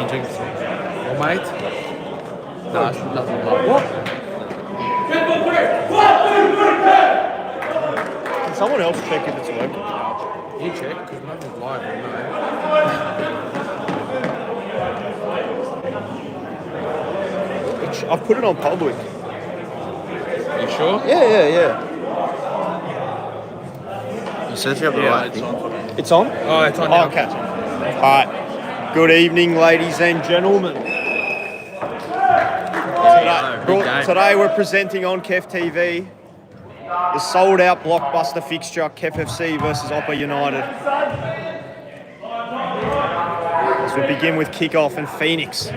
you drink some? Well, mate. No, it's nothing like what? Can someone else check if it's working? You check, because nothing's live, no. I've put it on public. You sure? Yeah. You said you have the right thing. It's on? Oh, it's on now. Okay. All right. Good evening, ladies and gentlemen. Today we're presenting on KEF TV the sold-out blockbuster fixture, KEF FC versus OPA United. As we begin with kickoff in Phoenix.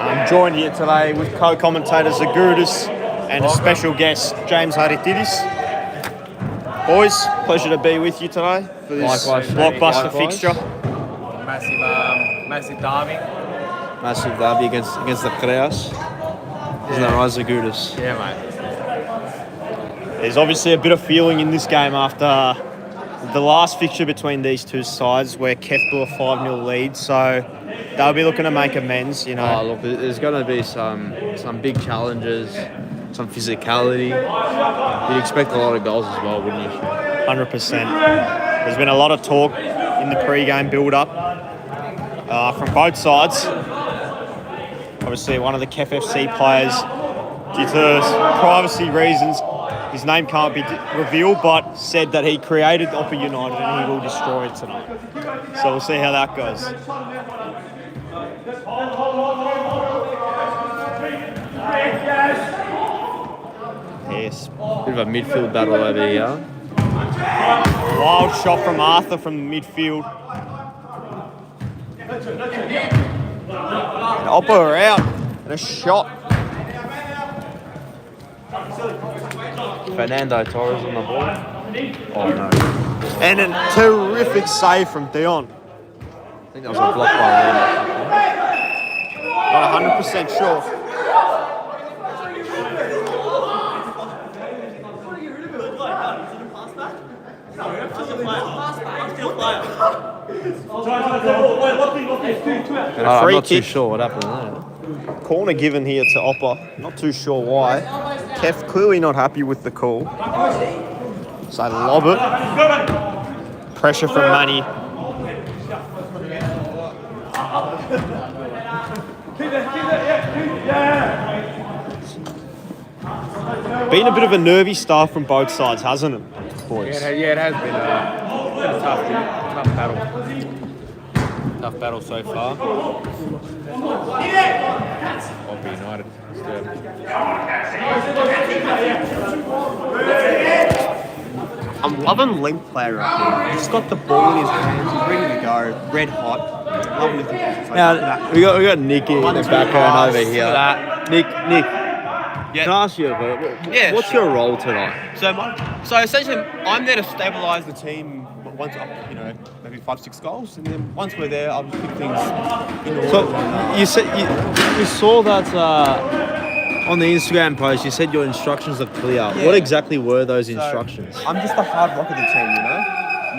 I'm joined here today with co-commentators Agudis and a special guest, James Haritidis. Boys, pleasure to be with you today for this blockbuster fixture. Massive derby. Massive derby against the Creas. Isn't that right, Agudis? Yeah, mate. There's obviously a bit of feeling in this game after the last fixture between these two sides where KEF blew a 5-0 lead, so they'll be looking to make amends, you know. Oh, look, there's going to be some big challenges, some physicality. You'd expect a lot of goals as well, wouldn't you? 100%. There's been a lot of talk in the pre-game build-up from both sides. Obviously, one of the KEF FC players, due to privacy reasons, his name can't be revealed, but said that he created OPA United and he will destroy it tonight. So we'll see how that goes. Yes. Bit of a midfield battle over here. Wild shot from Arthur from the midfield. And OPA are out. And a shot. Fernando Torres on the ball. Oh no. And a terrific save from Dion. I think that was a block by Not 100% sure. I'm not too sure what happened there. Corner given here to OPA. Not too sure why. KEF clearly not happy with the call. So lob it. Pressure from Manny. Been a bit of a nervy start from both sides, hasn't it, boys? Yeah, it has been a tough battle. Tough battle so far. OPA United. I'm loving Link player up here. He's got the ball in his hands. He's ready to go. Red hot. Loving the position. Now, we got Nicky in the background over here. Nick, Yeah. can I ask you, what's your role tonight? So essentially, I'm there to stabilise the team once up, maybe 5-6 goals, and then once we're there, I'll just pick things in order. So you said you saw that on the Instagram post. You said your instructions are clear. Yeah. What exactly were those instructions? I'm just the hard rock of the team,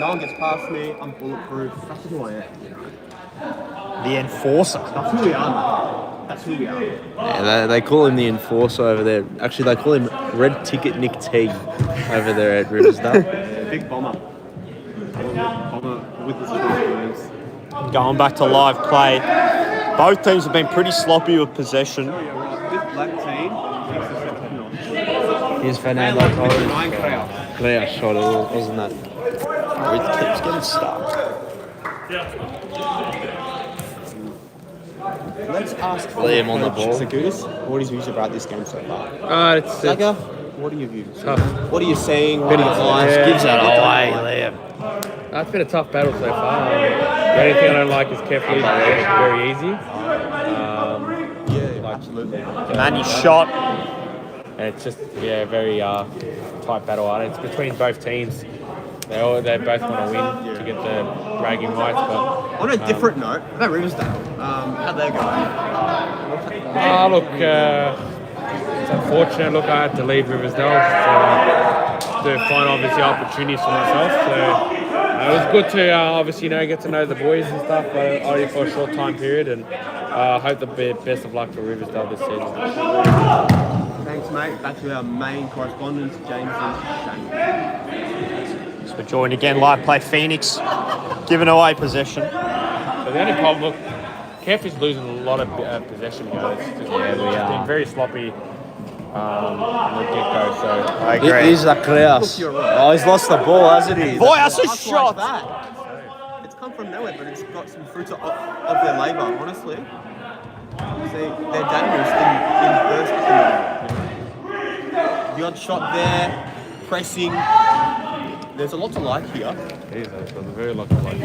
No one gets past me. I'm bulletproof. That's who I am, The enforcer. That's who we are, man. That's who we are. Yeah, they call him the enforcer over there. Actually, they call him Red Ticket Nick T over there at Riversdale. Big bomber. Bomber with his experience. Going back to live play. Both teams have been pretty sloppy with possession. This black team takes the step notch. Here's Fernando Torres. Clear shot, wasn't that? It keeps getting stuck. Let's ask Liam on the ball. What is views about this game so far? It's Saga, what are your views? tough. What are you saying? What are your Yeah. Gives that away, Liam. It's been a tough battle so far. The only thing I don't like is KEF losing very easy. Yeah, absolutely. Manny shot. And it's just, very tight battle. And it's between both teams. They both want to win to get the bragging rights. But On a different note, about Riversdale, How'd they go? Look, it's unfortunate. Look, I had to leave Riversdale to find obviously opportunities for myself. So it was good to obviously get to know the boys and stuff, but only for a short time period. And I hope the best of luck for Riversdale this season. Thanks, mate. Back to our main correspondents, James and Shane. So we're joined again, live play Phoenix, giving away possession. So the only problem, look, KEF is losing a lot of possession here. It's just been very sloppy from the get-go. So I agree. He's a Klaus. Oh, he's lost the ball, hasn't he? Boy, that's a Like shot! that. It's come from nowhere, but it's got some fruits of their labour, honestly. See, they're dangerous in burst. The odd shot there, pressing. There's a lot to like here. it is, they've got a very lucky like.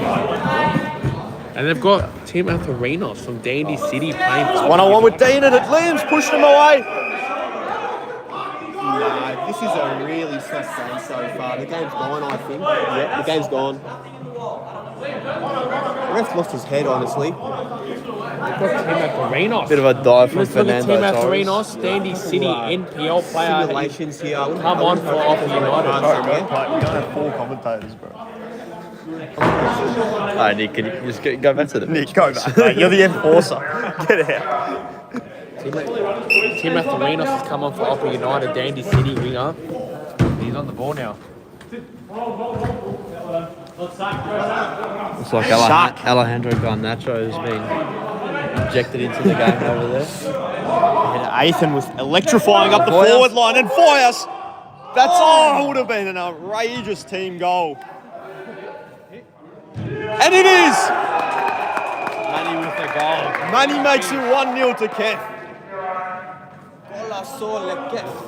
And they've got Team Atherinos from Dandy City playing. One-on-one with Dean and Liam's pushed him away. Nah, this is a really sus game so far. The game's gone, I think. Yeah, the game's gone. The ref lost his head, honestly. They've got Team Atherinos. Bit of a dive from Let's look at Fernando Team Torres. Atherinos, Dandy City NPL player. Simulations here. Come on for Offer United. We don't have 4 commentators, bro. Alright, Nick, can you just go back to the Nick, go back, mate. You're the enforcer. Get out. Team Atherinos has come on for Offer United, Dandy City winger. He's on the ball now. It's like Alejandro Garnacho has been injected into the game over there. And Athan was electrifying up the forward line, and Foyas. It would have been an outrageous team goal. And it is! Manny with the goal. Manny makes it 1-0 to KEF.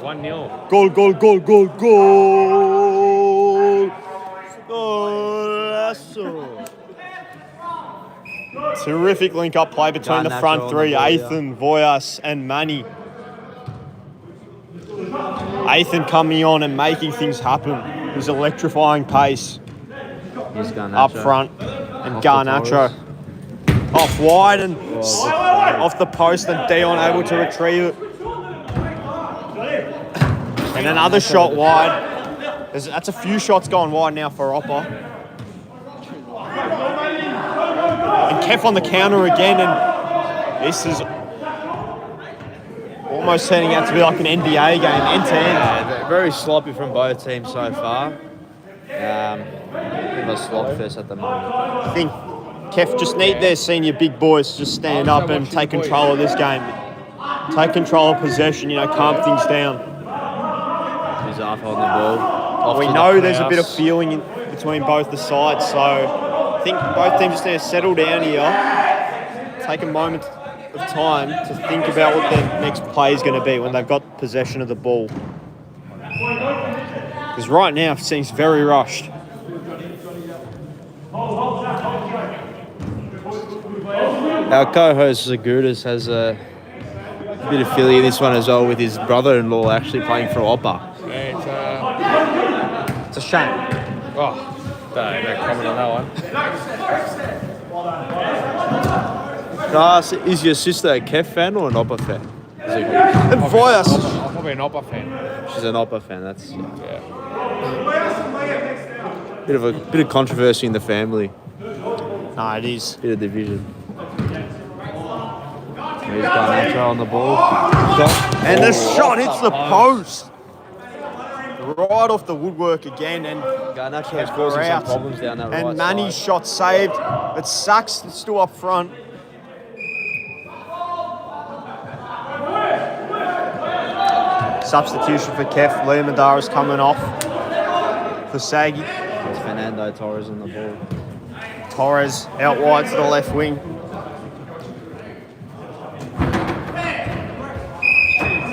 1-0. Goal, goal, goal, goal, goal. Golazo. Terrific link-up play between the front three, Athan, Voyas and Manny. Athan coming on and making things happen. His electrifying pace He's Garnacho. up front. And Garnacho off wide and off the post, and Dion able to retrieve it. And another shot wide. That's a few shots going wide now for OPA. And KEF on the counter again, and this is almost turning out to be like an NBA game, end to end. Yeah, they're very sloppy from both teams so far. Bit of a slog fest at the moment. I think KEF just need their senior big boys to just stand up and take control of this game. Take control of possession, calm things down. He's off on the ball. We know there's a bit of feeling between both the sides, so I think both teams just need to settle down here, take a moment of time to think about what their next play is going to be when they've got possession of the ball. Because right now it seems very rushed. Our co-host Zagudas has a bit of feeling in this one as well, with his brother-in-law actually playing for OPA. Yeah, It's a shame. no comment on that one. Can I ask, is your sister a KEF fan or an OPA fan? And Voyas. I'm probably an OPA fan. She's an OPA fan. That's Yeah. bit of controversy in the family. No, it is. Bit of division. He's Garnacho on the ball. And the shot hits the post. Right off the woodwork again, and Garnacho has causing some out. problems down that right And Manny's side. shot saved, but Sachs is still up front. Substitution for KEF. Liam Madara's coming off for Saggy. It's Fernando Torres on the ball. Torres out wide to the left wing.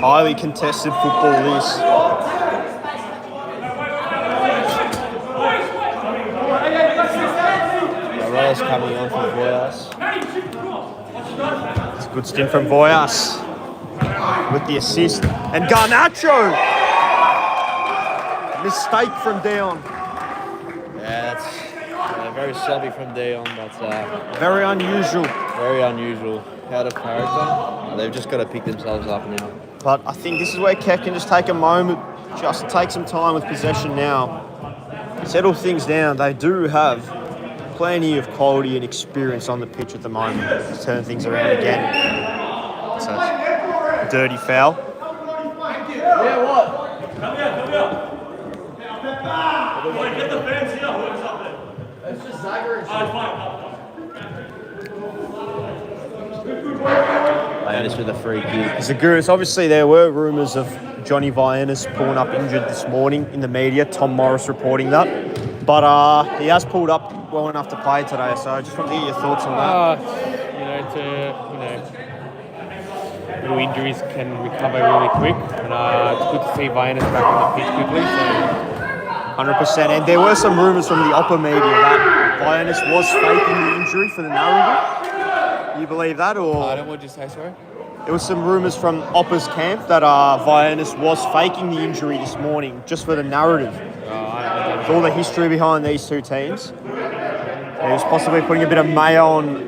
Highly contested football this. Reyes coming on for Voyas. It's a good stint from Voyas with the assist. And Garnacho! Mistake from Dion. Yeah, that's very sloppy from Dion, but Very unusual. very unusual. Out of character. They've just got to pick themselves up now. But I think this is where KEF can just take a moment, just take some time with possession now. Settle things down. They do have plenty of quality and experience on the pitch at the moment to turn things around again. So, dirty foul. Vianis with a free kick. Zaguris, obviously there were rumours of Johnny Vianis pulling up injured this morning in the media. Tom Morris reporting that. But he has pulled up well enough to play today, so I just want to get your thoughts on that. Little injuries can recover really quick, and it's good to see Vianis back on the pitch quickly. So 100%. And there were some rumours from the OPA media that Vianis was faking the injury for the narrative. You believe that, or? Pardon, what did you say, sorry? There was some rumours from OPA's camp that Vianis was faking the injury this morning just for the narrative. With all the history behind these two teams. He was possibly putting a bit of mayo on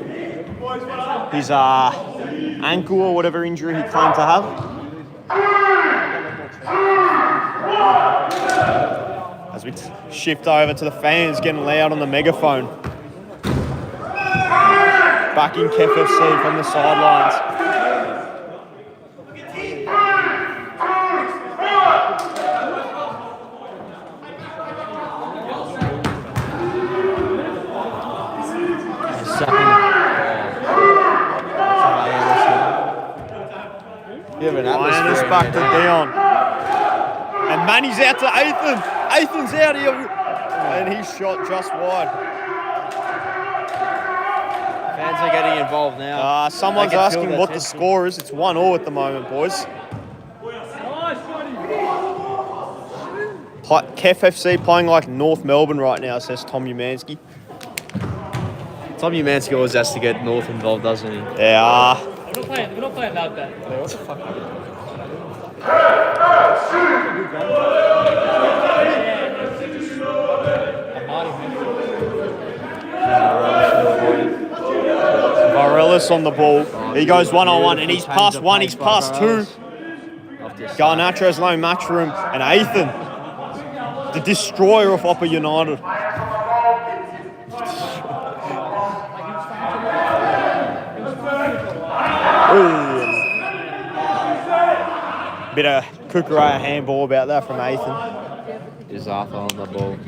his ankle or whatever injury he claimed to have. As we shift over to the fans getting loud on the megaphone. Back in KEF FC from the sidelines. Vianis back to Dion. And Manny's out to Ethan. Ethan's out here. And he's shot just wide. Fans are getting involved now. Someone's asking what the score is. It's 1-1 at the moment, boys. KEF FC playing like North Melbourne right now, says Tom Umansky. Tom Umansky always has to get North involved, doesn't he? Yeah. We're not playing like that. What the fuck? Varelis on the ball. He goes 1-on-1 and he's past one, he's past two. Garnacho's no match for him. And Ethan, the destroyer of OPA United. Bit of Kukuraya handball about that from Ethan. Is Arthur on the ball?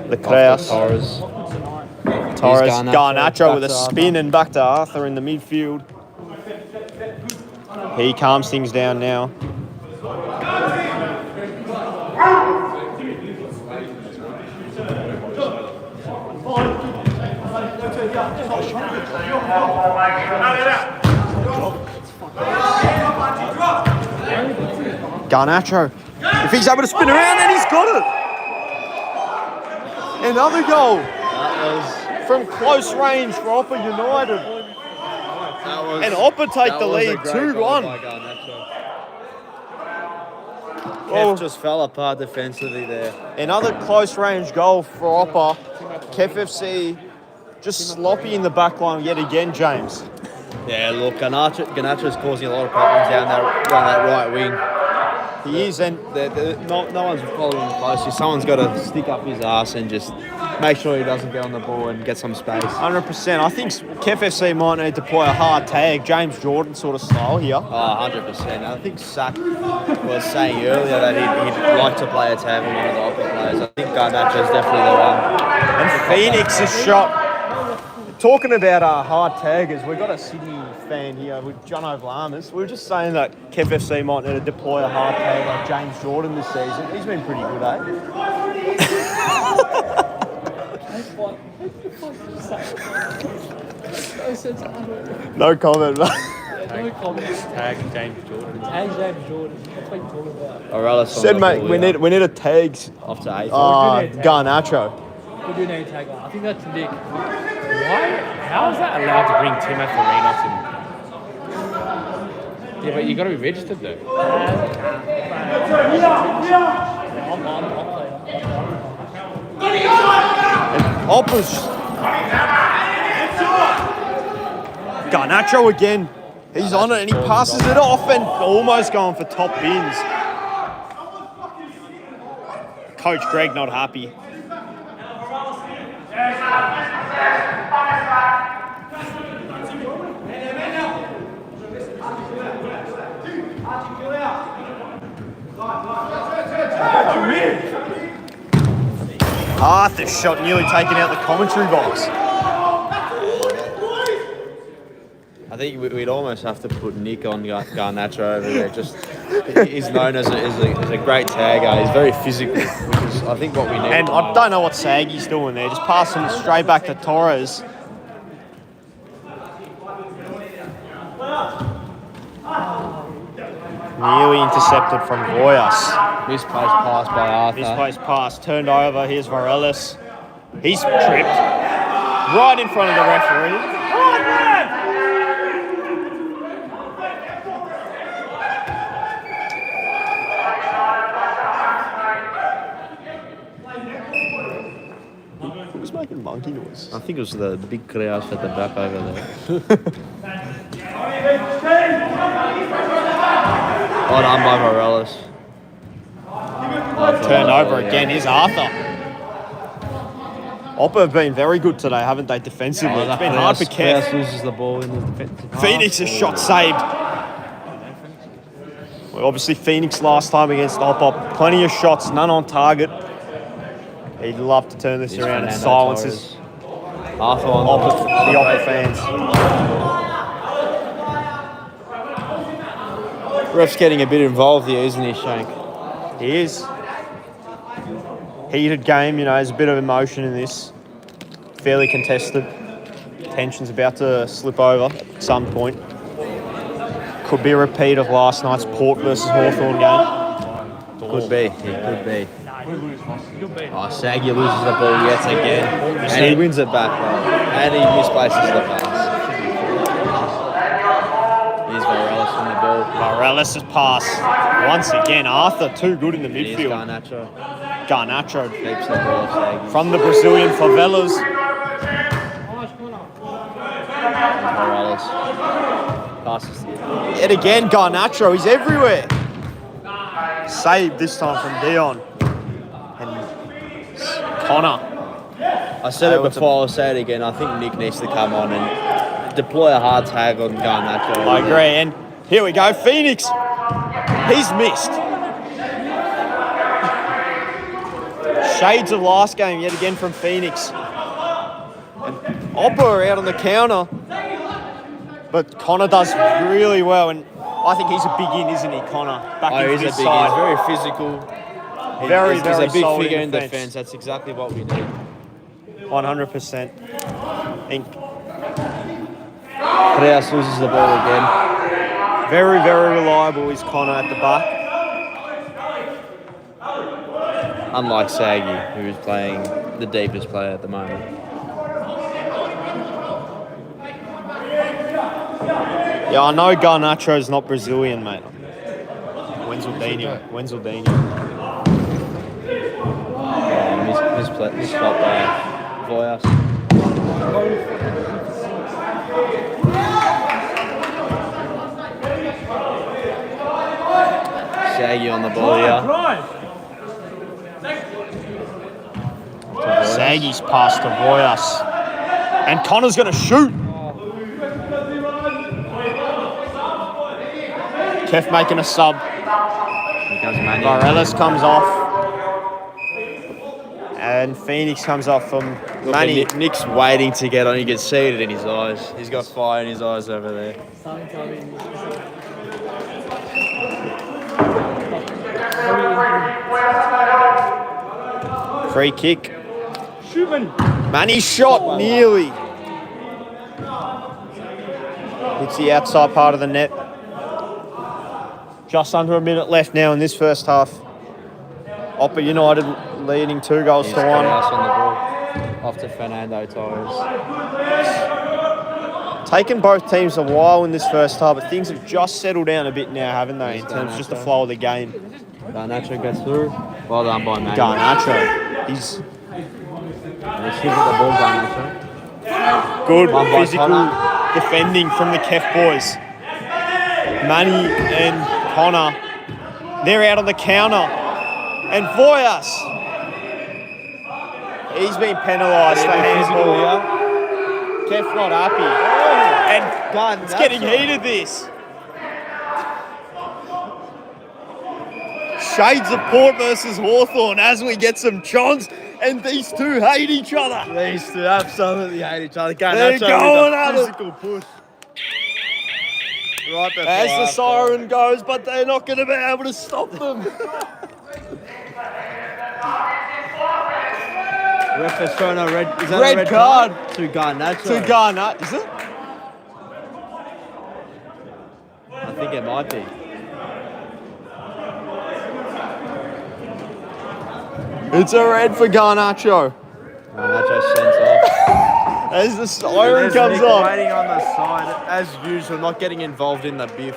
The Kraus. Torres. Torres, Garnacho Garnacho with a back to spin and back to Arthur in the midfield. He calms things down now. Garnacho, if he's able to spin around, then he's got it. Another goal. From close range for OPA United. And OPA take the lead 2-1. KEF just fell apart defensively there. Another close range goal for OPA. KEF FC just sloppy in the back line yet again, James. Yeah, look, Garnacho's causing a lot of problems down that right wing. He is, and No one's following him closely. Someone's got to stick up his ass and just make sure he doesn't get on the ball and get some space. 100%. I think KEF FC might need to deploy a hard tag, James Jordan sort of style here. Oh, 100%. I think Sack was saying earlier that he'd like to play a tag with one of the OPA players. I think Garnacho's definitely the one. And Phoenix is shot. Talking about hard taggers, we've got a Sydney fan here with John O'Blamas. We were just saying that KEF FC might need to deploy a hard tag like James Jordan this season. He's been pretty good, eh? No comment, mate. No comments. Tag James Jordan. Tag James Jordan. That's what you're talking about. Aurelis on Said, the mate, ball, we need a tag off to 8. Garnacho. We do need a tag on. I think that's Nick. Why? How is that allowed to bring Timothy Renos in? Yeah, but you got to be registered though. Oppa's Garnacho again. He's on it and he passes it off and almost going for top bins. Coach Greg not happy. Arthur's shot nearly taken out the commentary box. I think we'd almost have to put Nick on Garnacho over there. Just he's known as a great tagger. He's very physical, which is I think what we need. And I don't know what Saggy's doing there. Just passing it straight back to Torres. Nearly intercepted from Voyas. Misplaced pass by Arthur. Misplaced pass turned over. Here's Varelis. He's tripped right in front of the referee. Who's making monkey noise? I think it was the big crowd at the back over there. Well done by Varelis. Turned over again. Here's Arthur. OPA have been very good today, haven't they, defensively? It's been hard for KEF. loses the ball in the defensive half. Phoenix's shot saved. Well, obviously, Phoenix last time against OPA. Plenty of shots, none on target. He'd love to turn this around and silence his Arthur on the OPA fans. Ref's getting a bit involved here, isn't he, Shank? He is. Heated game, you know, there's a bit of emotion in this. Fairly contested. Tension's about to slip over at some point. Could be a repeat of last night's Port versus Hawthorn game. Could be, it could be. Oh, Saggy loses the ball yet again. And he wins it back, though. And he misplaces the pass. Here's Varelis on the ball. Varelis' pass. Once again, Arthur too good in the Here's midfield. Garnacho. Garnacho Keeps the ball, Saggy. from the Brazilian favelas. Varelis. Passes. Yet again, Garnacho, he's everywhere. Saved this time from Dion. And Connor. I said it before, I'll say it again. I think Nick needs to come on and deploy a hard tag on Garnacho. I agree. And here we go, Phoenix. He's missed. Shades of last game yet again from Phoenix. And OPA are out on the counter. But Connor does really well. And I think he's a big in, isn't he, Connor? Back into he's this a big, side. he's very physical. Very, he's very a big solid figure in defense. defence. That's exactly what we need. 100%. And Creas loses the ball again. very, very reliable is Connor at the back. Unlike Saggy, who is playing the deepest player at the moment. Yeah, I know Garnacho's not Brazilian, mate. Wenzaldinho. Misshot by Voyas. Saggy on the ball here. Saggy's pass to Voyas. And Connor's going to shoot. KEF making a sub. Here comes Manny. Varelis comes off. And Phoenix comes off from Manny. Nick's waiting to get on. You can see it in his eyes. He's got fire in his eyes over there. Free kick. Manny's shot nearly. Hits the outside part of the net. Just under a minute left now in this first half. OPA United leading 2 goals to 1. Creas on the ball. Off to Fernando Torres. Taken both teams a while in this first half, but things have just settled down a bit now, haven't they, in terms of just the flow of the game. Garnacho gets through. Well done by Manny. Garnacho, he's And he's hit with the ball, Garnacho. Good One by physical Connor. defending from the KEF boys. Manny and Connor, they're out on the counter. And Voyas, he's been penalised for handball here. KEF not happy. And God, it's getting heated, this. Shades of Port versus Hawthorn as we get some chants, and these two hate each other. These two absolutely hate each other. They're going at it. Physical push. Right before As the half siren time. goes, but they're not going to be able to stop them. Ref has shown a red. Is that Red a red card. to Garnacho? To Garnett, is it? I think it might be. It's a red for Garnacho. Garnacho sends off. As the siren There's comes Nick off. waiting on the side, as usual, not getting involved in the biff,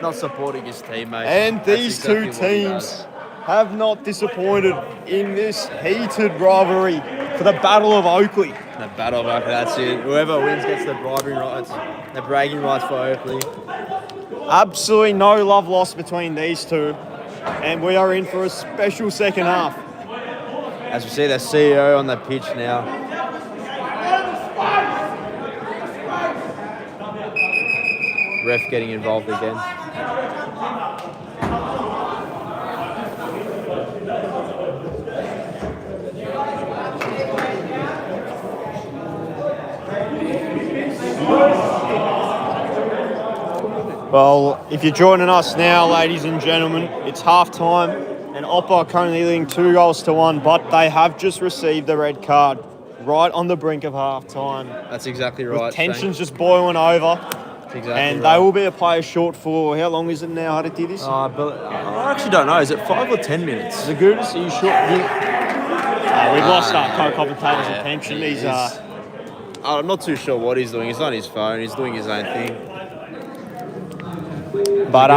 not supporting his teammates. And That's these exactly two what he teams does. have not disappointed in this heated rivalry for the Battle of Oakley. The battle of Oakley, that's it. Whoever wins gets the bribery rights, the bragging rights for Oakley. Absolutely no love lost between these two. And we are in for a special second half. As we see the CEO on the pitch now. Ref getting involved again. Well, if you're joining us now, ladies and gentlemen, it's half time, and OPA are currently leading 2-1, but they have just received the red card right on the brink of half time. That's exactly right. Tensions just boiling over, That's exactly and right. they will be a player short for how long is it now? How to do this? I actually don't know. Is it 5 or 10 minutes? Zagutis, are you sure? We've lost our co-commentator's Yeah, attention. he He's is. I'm not too sure what he's doing. He's on his phone. He's doing his own thing. but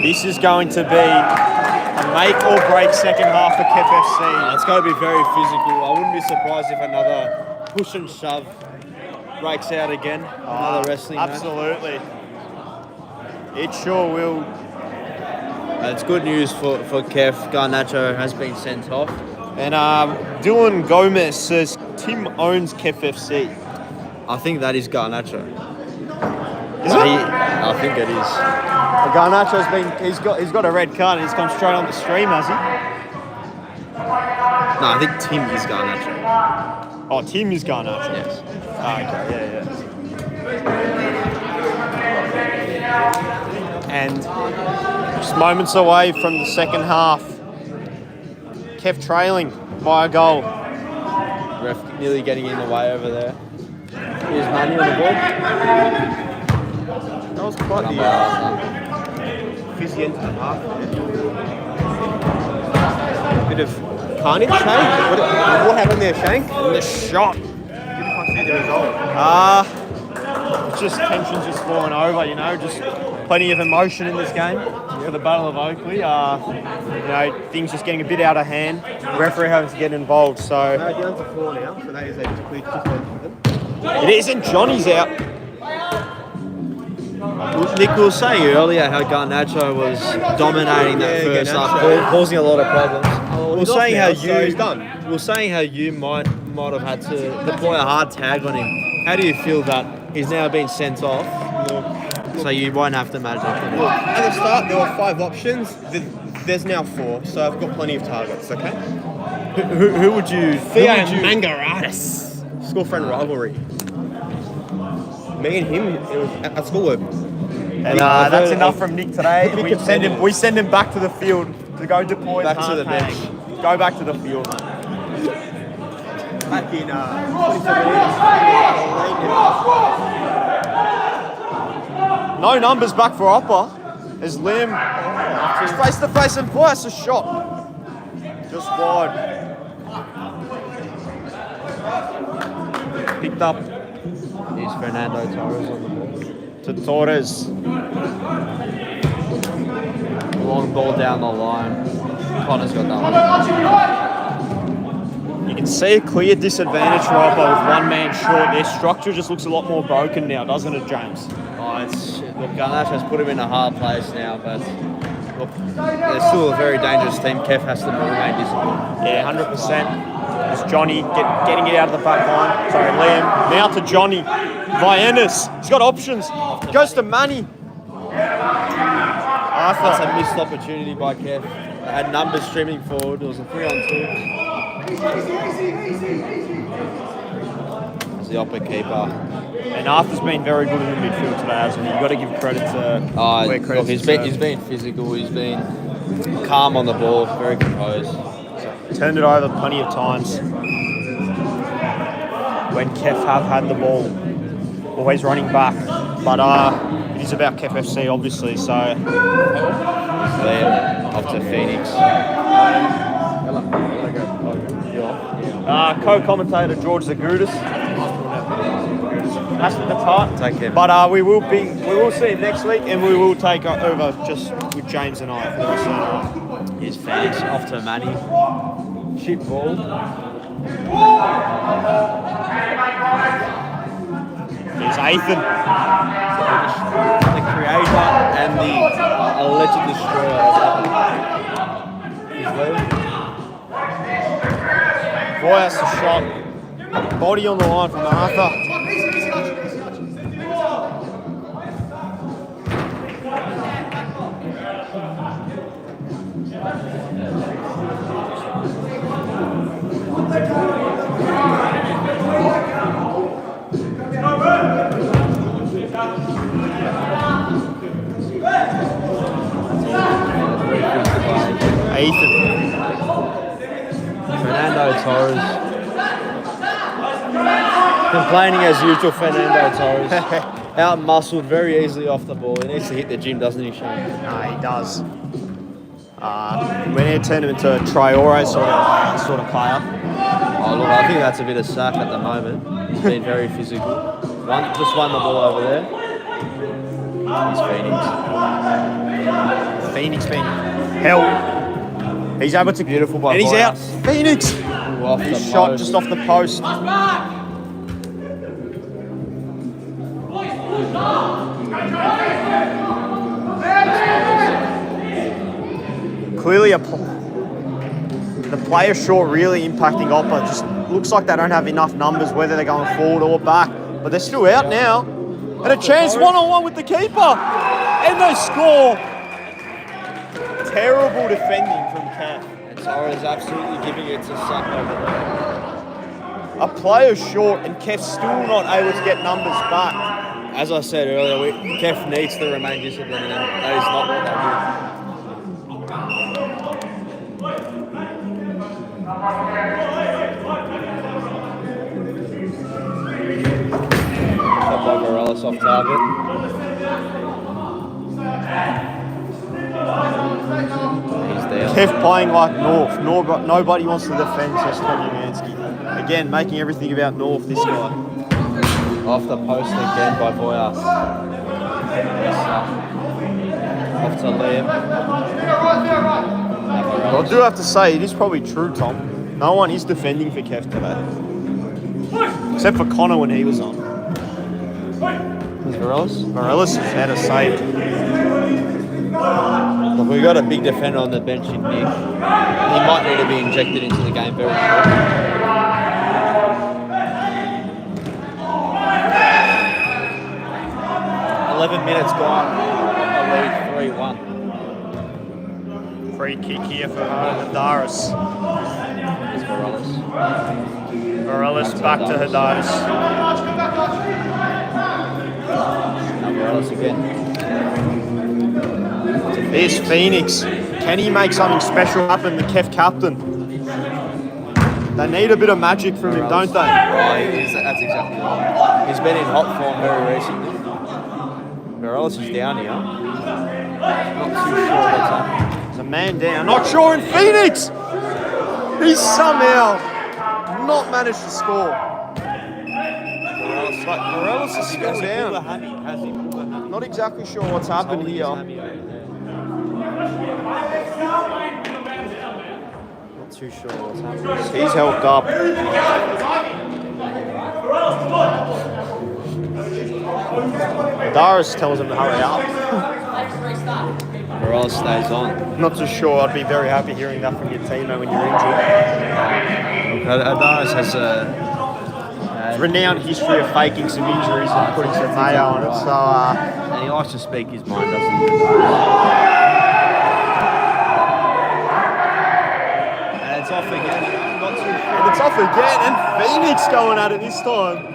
this is going to be a make or break second half for KEF FC. It's going to be very physical. I wouldn't be surprised if another push and shove breaks out again. Another wrestling match. Absolutely. It sure will. It's good news for KEF. Garnacho has been sent off. And Dylan Gomez says Tim owns KEF FC. I think that is Garnacho. Is it? I think it is. Garnacho's he's got a red card and he's come straight on the stream, has he? No, I think Tim is Garnacho. Oh, Tim is Garnacho. Yes. Oh, okay, yeah. And just moments away from the second half. KEF trailing by a goal. Ref nearly getting in the way over there. Here's Manny on the ball. That was quite Number the fizzy end to the half. Bit of carnage, Shank. What happened there, Shank? And the shot. Didn't quite see the result. Just tensions just flowing over, you know, just plenty of emotion in this game for the Battle of Oakley. You know, things just getting a bit out of hand. Referee having to get involved, so No, down to 4 now, so that is a clear kick for them. it isn't. Johnny's out. Nick, we were saying earlier how Garnacho was dominating that first half, causing a lot of problems. He's off now, so he's done. We were saying how you might have had to deploy a hard tag on him. How do you feel that he's now been sent off, so you won't have to manage it? Look, at the start there were 5 options. There's now 4, so I've got plenty of targets. Okay. Who would you? Theo Mangaratis. School friend rivalry. Me and him, it was at schoolwork. And that's enough from Nick today. We send him back to the field to go deploy Back the to the hard bench. tag. Go back to the field. Back in 2017. No numbers back for Oppa. As Liam is face to face and fires a shot. Just wide. Picked up Here's Fernando Torres on the ball. to Torres. Long ball down the line. Connor's got that one. You can see a clear disadvantage for OPA with one man short. Their structure just looks a lot more broken now, doesn't it, James? Oh, look, Garnacho has put him in a hard place now, but look, they're still a very dangerous team. KEF has to remain disciplined. Yeah, 100%. It's Johnny getting it out of the back line. Sorry, Liam. Now to Johnny. Viennas. He's got options. Goes to Manny. That's a missed opportunity by KEF. They had numbers streaming forward. It was a 3-on-2. As the OPA keeper. And Arthur's been very good in the midfield today, hasn't he? You've got to give credit to where Look, credit's he's been physical. He's been calm on the ball, very composed. turned it over plenty of times. When KEF have had the ball, always running back. But it is about KEF FC, obviously, so... Off to Phoenix. Co-commentator George Zagudis. That's hard. Take care. But we will see him next week, and we will take over just with James and I for the rest of the night. Here's Phoenix off to Manny. Chip ball. Here's Ethan. The creator and the alleged destroyer of He's leading. Boy, that's a shot. Body on the line from Arthur. Ethan. Fernando Torres. Complaining as usual, Fernando Torres. Out-muscled very easily off the ball. He needs to hit the gym, doesn't he, Shane? No, he does. We need to turn him into a Traore sort of player. Oh, look, I think that's a bit of sack at the moment. He's been very physical. Just won the ball over there. He's Phoenix. Phoenix being held. He's able to... Beautiful by And he's out. Boyas. Phoenix! Ooh, off He's the shot post. just off the post. Clearly the player short really impacting OPA. Just looks like they don't have enough numbers, whether they're going forward or back. But they're still out now. And a chance one-on-one with the keeper. And they score. Terrible defending from KEF. And Torres absolutely giving it to Suck over there. A player short and KEF's still not able to get numbers back. As I said earlier, KEF needs to remain disciplined, and that is not what they do. By Morales off target. He's down. KEF playing like North. Nobody wants to defend Sestoni Mansky. Again, making everything about North, this guy. Off the post again by Boyas. Off to Liam. I do have to say, it is probably true, Tom. No one is defending for KEF today. Except for Connor when he was on. Is Morales? Morales has had a save. Look, we've got a big defender on the bench in Nick. He might need to be injected into the game very shortly. 11 minutes gone. A lead 3-1. Free kick here for Hadaris. Here's Morales. Morales back to Hadaris. Now Morales again. There's Phoenix. Can he make something special happen, the KEF captain? They need a bit of magic from him, don't they? Oh, that's exactly right. He's been in hot form very recently. Morales is down here. Not too sure what's happening. There's a man down. Not sure in Phoenix! He's somehow not managed to score. But Morales is still down. Not exactly sure what's happened here. Not too sure what's happening. He's helped up. Darius tells him to hurry up. Morales stays on. Not too sure. I'd be very happy hearing that from your teammate when you're injured. Darius has a Renowned history of faking some injuries and putting some mayo on it. So, and he likes to speak his mind, doesn't he? And it's off again. Not too sure. and it's off again, and Phoenix going at it this time.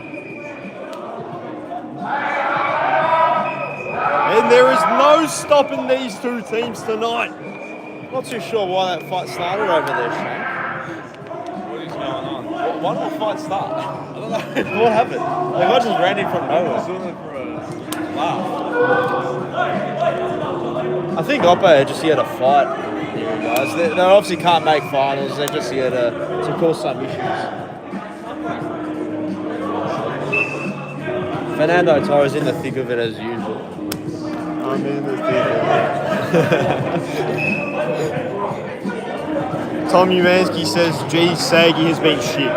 And there is no stopping these two teams tonight. Not too sure why that fight started over there, Shane. What is going on? Why did that fight start? I don't know. What happened? Like, I just ran in from nowhere. For a laugh. I think OPA are just here to fight here, guys. They obviously can't make finals. They're just here to cause some issues. Fernando Torres in the thick of it as usual. I'm in the theatre. Tom Umansky says, geez, Sagi has been shit.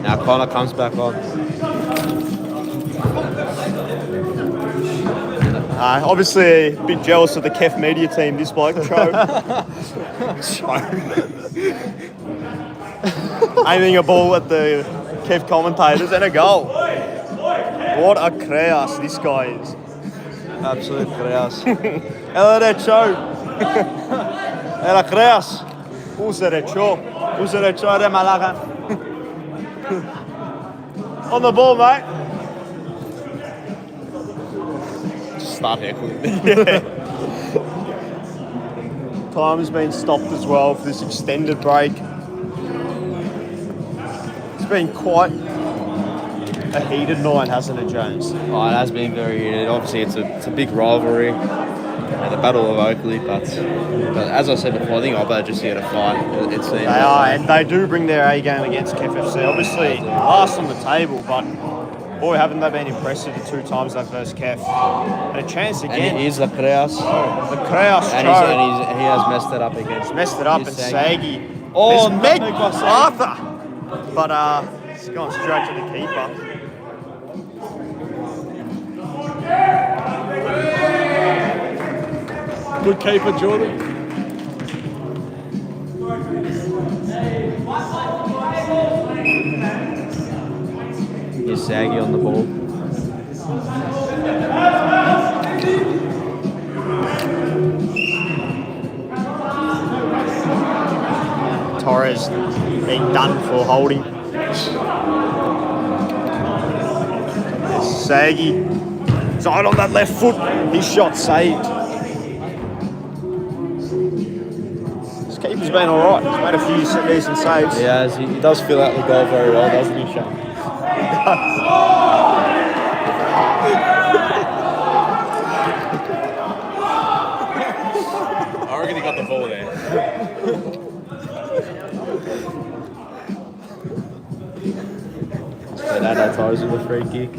Now Connor comes back on. Obviously a bit jealous of the KEF media team, this bloke, Cho. Aiming a ball at the KEF commentators and a goal. What a creas this guy is. Absolute creas. Ela derecho. Ela creas. Usa derecho. Usa derecho de Malaga. On the ball, mate. Just start heckling. Time has been stopped as well for this extended break. It's been quite a heated night, hasn't it, James? Oh, it has been very heated. Obviously, it's a big rivalry. The Battle of Oakley, but as I said before, I think OPA are just here to fight. It seems They are, and they do bring their A game against KFC. Obviously, last on the table, but boy, haven't they been impressive the two times they versed KEF. And a chance again. And he is the Creas. The Creas And he has messed it up against. messed it up, and Sagi. Sagi. Oh, There's Meg nutmeg by Sagi. Arthur. But it's gone straight to the keeper. Good keeper, Jordan. Here's Sagi on the ball. Torres being done for holding. There's Sagi. Side on that left foot. His shot saved. His keeper's been alright. He's made a few decent saves. Yeah, he does fill out the goal very well, doesn't he, Shane? I reckon he got the ball there. Fernando Torres with a free kick.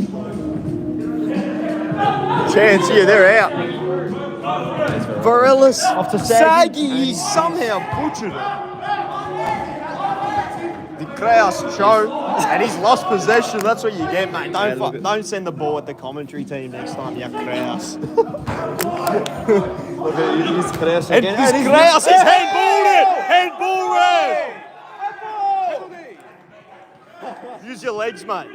Chance here, they're out. Varelis Off to Sagi, he somehow butchered it. The Kraus show, and he's lost possession. That's what you get, mate. Don't send the ball at the commentary team next time, you Kraus. Look at his Creas And again. this Kraus is handballed it! Handball it! Use your legs, mate.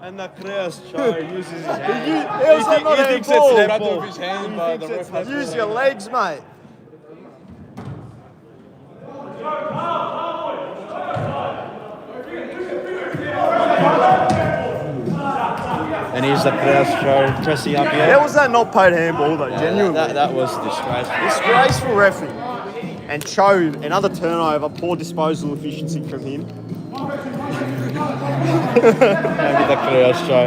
And the Creas show uses his hand. How's that not He thinks it's handball? stepped off his hand, but the ref has Use your legs, mate. And here's the Creas show dressing up here. How was that not paid handball, though? Genuinely. That was disgraceful. Disgraceful referee. And Cho, another turnover, poor disposal efficiency from him. Maybe the Creas show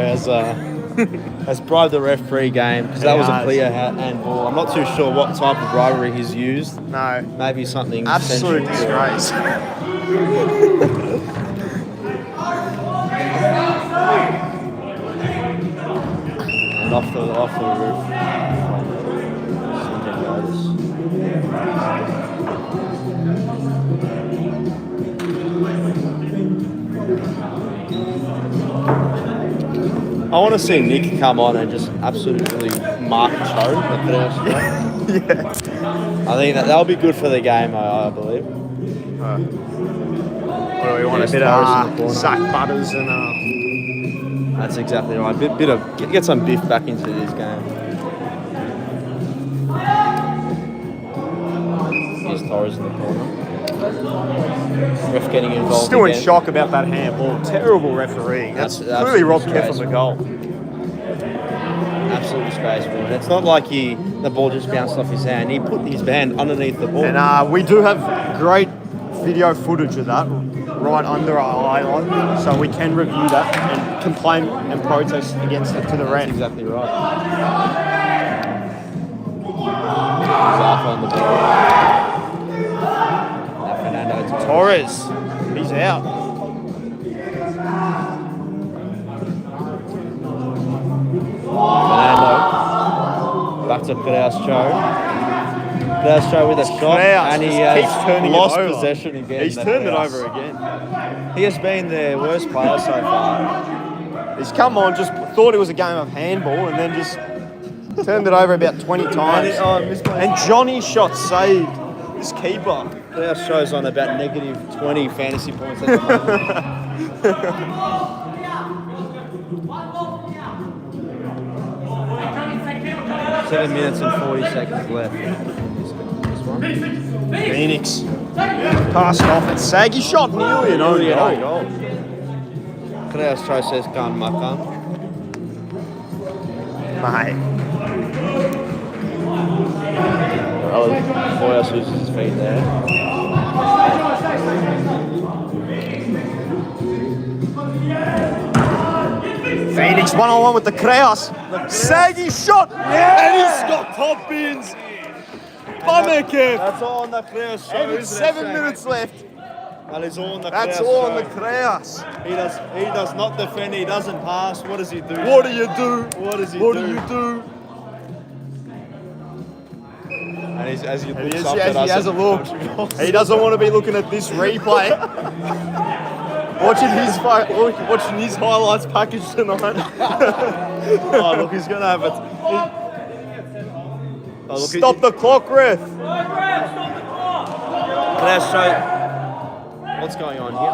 has bribed the ref pre-game because that was a clear handball. I'm not too sure what type of bribery he's used. No. Maybe something Absolute essential. disgrace. And off the roof. I want to see Nick come on and just absolutely mark Cho. Yeah. I think that'll be good for the game, I believe. What do we want? A Just bit Torres in the of corner. Zach Butters and That's exactly right. Bit of get some biff back into this game. Here's Torres in the corner. Ref getting involved. still in again. shock about that handball. Terrible refereeing. That's That's clearly robbed absolutely KEF from the goal. Absolutely disgraceful. And it's not like the ball just bounced off his hand. He put his hand underneath the ball. And we do have great video footage of that right under our eye line, so we can review that and complain and protest against it to the That's ref. exactly right. Zafa on the ball. Now Fernando Torres, he's out. Fernando. Back to Kraus Cho. Kraus Cho with a shot. Kraus And he just has keeps turning it lost over. possession again. He's that turned it Kraus. over again. He has been their worst player so far. He's come on, just thought it was a game of handball, and then just turned it over about 20 times. And Johnny's shot saved. This keeper. Kraus Cho's on about negative 20 fantasy points at the moment. 7 minutes and 40 seconds left. This one. Phoenix passed off and Saggy shot nearly an own goal. Kraus Cho says can't makan. Mate. Boyas loses his feet there. Phoenix 1-on-1 with the Kraus. Saggy shot. Yeah. And he's got top bins. Bummer KEF. That's all on the Kraus Cho. And it's 7 minutes left. That is all on the That's Kraus all on Cho. the Kraus. He does not defend, he doesn't pass. What does he do? What do you do? What does he What do? do you do? And as he looks He up at us, has a look. He doesn't want to be looking at this replay. watching his highlights package tonight. Oh, look, he's gonna have it. Oh, look, Stop the clock, ref. Kraus Cho. What's going on here?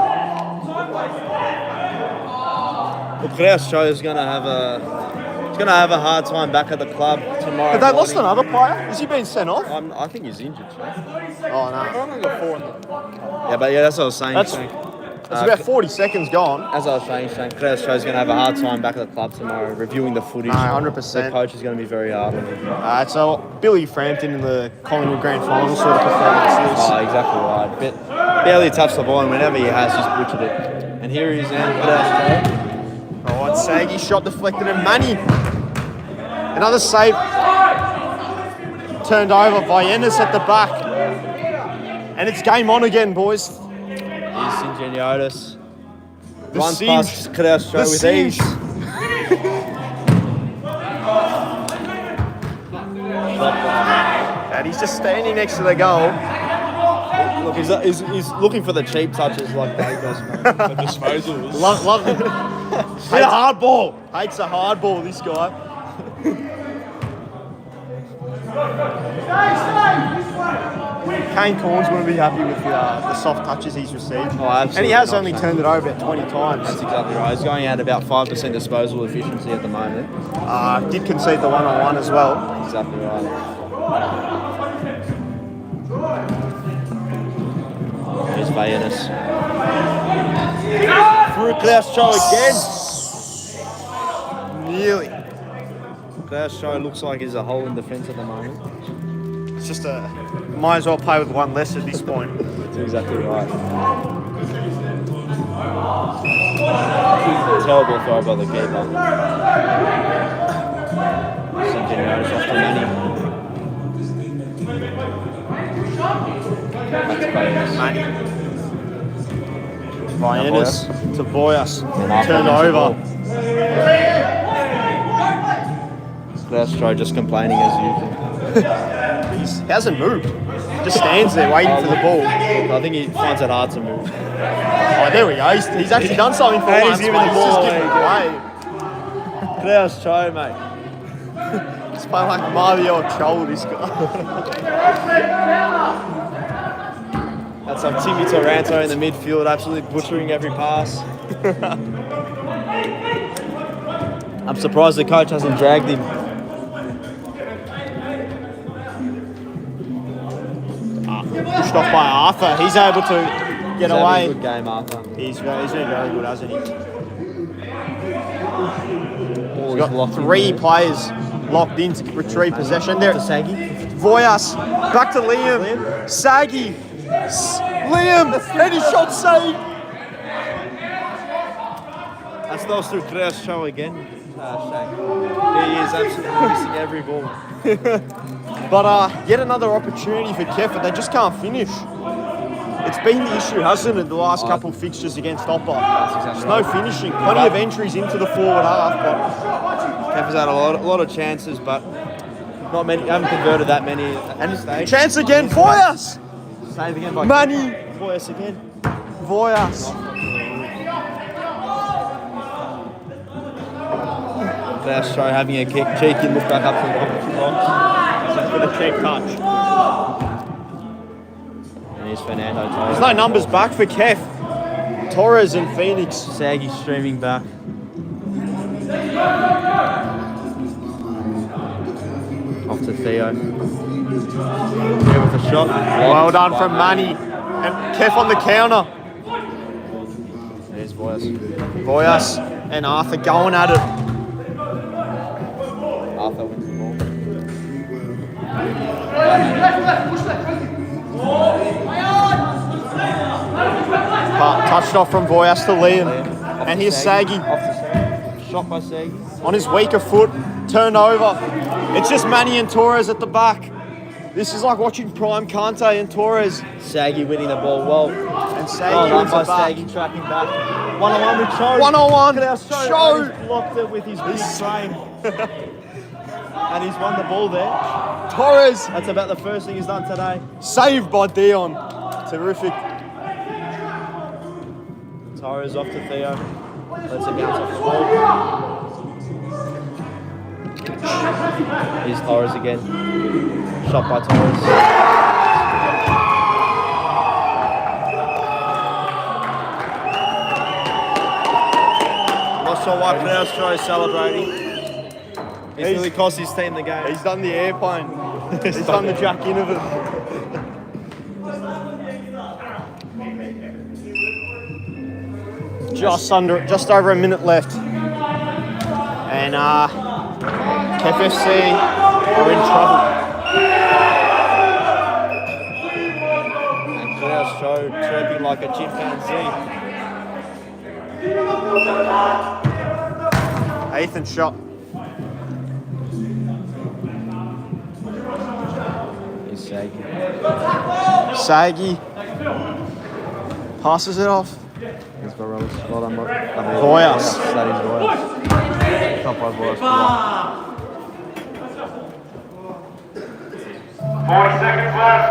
Look, Kraus Cho is gonna have a hard time back at the club tomorrow. Have they lost morning. another player? Is he being sent off? I think he's injured. Shane. Oh no. Yeah, but that's what I was saying. That's Shane. It's about 40 seconds gone. As I was saying, Shane, Kraus Cho's going to have a hard time back at the club tomorrow, reviewing the footage. No, 100%. The coach is going to be very hard on him. So Billy Frampton in the Collingwood Grand Final sort of performance is. Oh, exactly right. Barely touched the ball, and whenever he has, he's butchered it. And here he is now, Kraus Cho. Oh, and Saggy shot deflected and Manny. Another save. Turned over by Ennis at the back. And it's game on again, boys. Here's Singeniotis. The Runs Singe. past Kraus Cho The with Singe. ease. And he's just standing next to the goal. Look, he's looking for the cheap touches like Dave does, man. The disposals. Love it. Hit a hard ball. Hates a hard ball, this guy. Kane Corns wouldn't be happy with the soft touches he's received. Oh, absolutely And he has not, only Shane. turned it over about 20 times. That's exactly right. He's going at about 5% disposal efficiency at the moment. Did concede the one-on-one as well. Exactly right. Here's Vayanis. Through Kraus Cho again. Nearly. Kraus Cho looks like he's a hole in defence at the moment. It's just might as well play with one less at this point. That's exactly right. Terrible throw by the keeper. Singeniotis off to Manny. Back to Vayanis. Vayanis to Boyas. And after Turned him to over. Kraus Cho just complaining as usual. He hasn't moved. Just stands there waiting for the ball. I think he finds it hard to move. Oh, there we go. He's actually done something for And once, he's giving but the he's just ball giving it away away. Klaus Cho, mate. He's playing like Mario Cho, this guy. That's some Timmy Taranto in the midfield, absolutely butchering every pass. I'm surprised the coach hasn't dragged him. Pushed off by Arthur. He's able to get He's having a away. good game, Arthur. He's been very good, hasn't he? Oh, He's got 3 players locked in to retrieve possession. There, Saggy. Voyas, back to Liam. Saggy. Liam, and he shot saved. That's those through Klaus Cho again. Shag. He is absolutely missing every ball. But yet another opportunity for KEF, but they just can't finish. It's been the issue, hasn't it, the last couple fixtures against OPA? There's no finishing. Plenty of entries into the forward half, but KEF has had a lot of chances, but not many. Haven't converted that many at this stage. chance again, Voyas. Save again by Money. Voyas again. Voyas. Klaus Cho having a kick, cheeky look back up to the opposite box. With a check touch. And here's Fernando Torres. There's no numbers back for KEF. Torres and Phoenix. Saggy streaming back. Off to Theo. Theo with a shot. Well done from Manny. And KEF on the counter. There's Voyas. Voyas and Arthur going at it. Arthur wins the ball. Touched off from Voyas to Liam. And here's Saggy. Off to Saggy. Shot by Saggy. On his weaker foot, turned over. It's just Manny and Torres at the back. This is like watching Prime Kante and Torres. Saggy winning the ball well. And Saggy Well done wins by it back. Saggy tracking back. 1-on-1 with Cho. 1-on-1. Look at our Cho. Cho. He's blocked it with his big frame. And he's won the ball there. Torres. That's about the first thing he's done today. Saved by Dion. Terrific. Torres off to Theo. Lets it bounce off the ball. Here's Torres again. Shot by Torres. Not sure why Klaus Cho is celebrating. He's really cost his team the game. He's done the airplane. He's done the Jack Innovan. Just over a minute left. And KEF FC are in trouble. And Klaus Cho chirping like a chimpanzee. Ethan shot. He's Saggy. Saggy passes it off. He's got Rose. Well done, Voyas. That is Voyas. Shot by Voyas. 40 seconds left.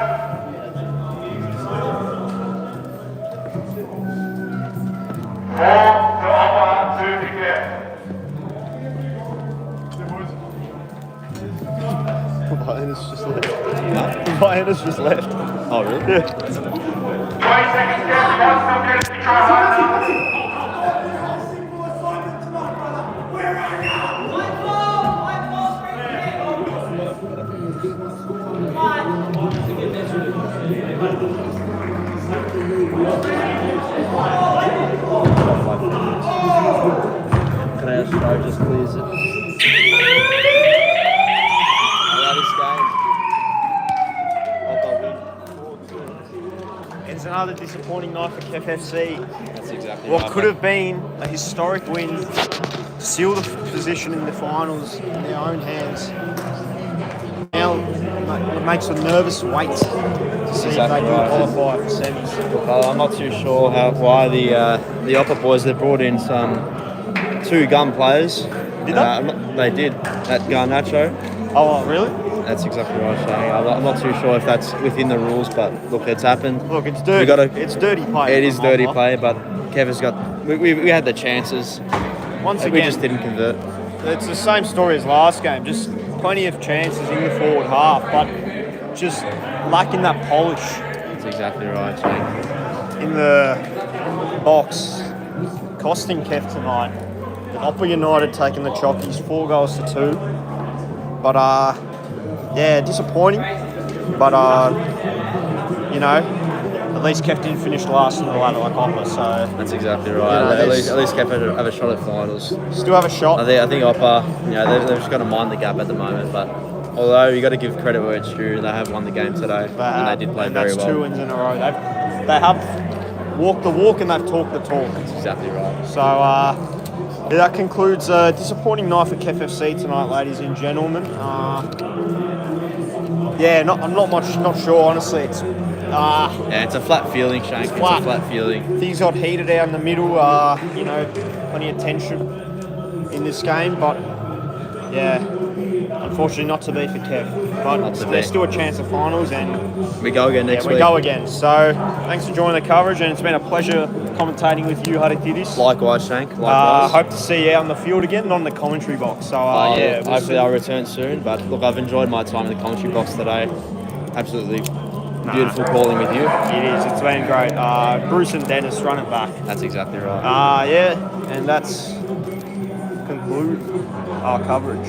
Ball to OPA to the KEF. Ryan's just left. Ryan's just left. Oh, really? Yeah. 20 seconds left. Ball still getting to try hard now. Klaus Cho just clears it. That is game. It's another disappointing night for KEF FC. That's exactly What right, could mate. have been a historic win to seal the position in the finals in their own hands. Now it makes a nervous wait to see if they Exactly can right. qualify for semis. I'm not too sure why the OPA boys, they brought in some 2 gun players. Did they? They did. That Garnacho. Oh, really? That's exactly right, Shane. I'm not too sure if that's within the rules, but look, it's happened. Look, it's dirty. It's dirty play. It is from dirty OPA. play, but Kev has got. We had the chances. Once again, We just didn't convert. it's the same story as last game. Just plenty of chances in the forward half, but just lacking that polish That's exactly right, Shane. in the box. Costing KEF tonight. The OPA United taking the chockies, 4-2. But yeah, disappointing. But you know, at least KEF didn't finish last in the ladder like OPA, so That's exactly right. You know, at least Kev have a shot at finals. still have a shot. I think OPA, they've just got to mind the gap at the moment. But although you got to give credit where it's due, they have won the game today, and they did play and very that's well. 2 wins in a row. They have walked the walk and they've talked the talk. That's exactly right. So yeah, that concludes a disappointing night for KEF FC tonight, ladies and gentlemen. Yeah, I'm not sure honestly. It's Yeah, it's a flat feeling, Shane. It's flat. a flat feeling. things got heated out in the middle. You know, plenty of tension in this game, but yeah, unfortunately not to be for KEF. But Not to be. there's still a chance of finals, and We go again next we week. go again. So thanks for joining the coverage, and it's been a pleasure commentating with you, Haritidis. Likewise, Shank. Likewise. Hope to see you out on the field again, not in the commentary box. So yeah, we'll hopefully see. I'll return soon. But look, I've enjoyed my time in the commentary box today. Absolutely beautiful calling with you. It is. It's been great. Bruce and Dennis run it back. That's exactly right. Yeah, and that's conclude our coverage.